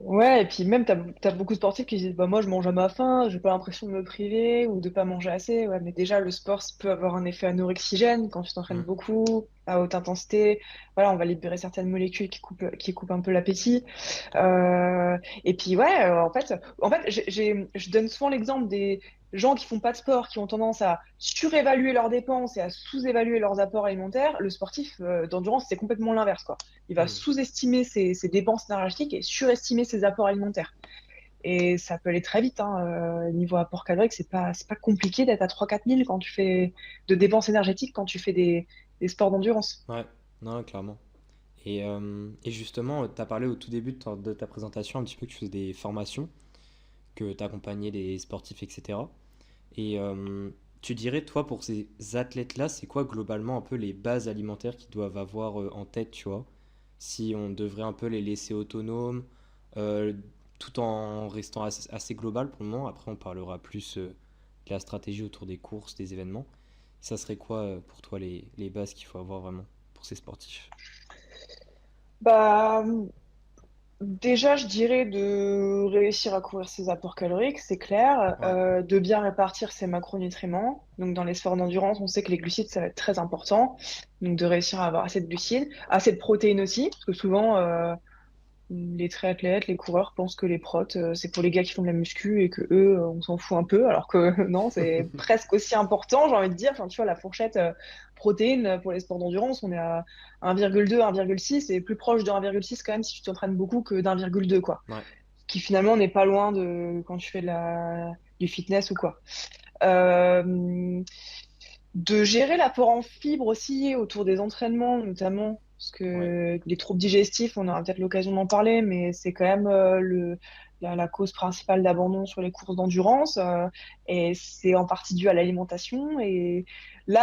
Ouais, et puis même, t'as beaucoup de sportifs qui disent, bah, moi, je mange à ma faim, j'ai pas l'impression de me priver ou de pas manger assez. Ouais, mais déjà, le sport, ça peut avoir un effet anorexigène quand tu t'entraînes Mm. beaucoup, à haute intensité. Voilà, on va libérer certaines molécules qui coupent un peu l'appétit. Et puis, ouais, en fait, je donne souvent l'exemple des gens qui font pas de sport, qui ont tendance à surévaluer leurs dépenses et à sous-évaluer leurs apports alimentaires. Le sportif, d'endurance, c'est complètement l'inverse, quoi. Il va Mm. sous-estimer ses dépenses énergétiques et surestimer ses apports alimentaires. Et ça peut aller très vite, hein. Niveau apport calorique, c'est pas compliqué d'être à 3 4 000 quand tu fais de dépenses énergétiques quand tu fais des sports d'endurance. Ouais, non, clairement. Et justement, tu as parlé au tout début de ta présentation un petit peu que tu faisais des formations, que tu accompagnais les sportifs, etc. Et tu dirais, toi, pour ces athlètes-là, c'est quoi globalement un peu les bases alimentaires qu'ils doivent avoir en tête, tu vois? Si on devrait un peu les laisser autonomes, euh, tout en restant assez global pour le moment. Après, on parlera plus de la stratégie autour des courses, des événements. Ça serait quoi pour toi les bases qu'il faut avoir vraiment pour ces sportifs? Bah, déjà, je dirais de réussir à couvrir ses apports caloriques, c'est clair, Ouais. de bien répartir ses macronutriments. Donc, dans les sports d'endurance, on sait que les glucides, ça va être très important. Donc, de réussir à avoir assez de glucides, assez de protéines aussi, parce que souvent, les triathlètes, les coureurs pensent que les protes, c'est pour les gars qui font de la muscu et que eux, on s'en fout un peu, alors que non, c'est presque aussi important, j'ai envie de dire. Enfin, tu vois, la fourchette protéines pour les sports d'endurance, on est à 1,2, 1,6 et plus proche de 1,6 quand même si tu t'entraînes beaucoup que d'1,2, quoi. Ouais. Qui finalement n'est pas loin de quand tu fais du fitness ou quoi. Euh, de gérer l'apport en fibres aussi autour des entraînements, notamment, parce Ouais. que les troubles digestifs, on aura peut-être l'occasion d'en parler, mais c'est quand même la cause principale d'abandon sur les courses d'endurance, et c'est en partie dû à l'alimentation. Et là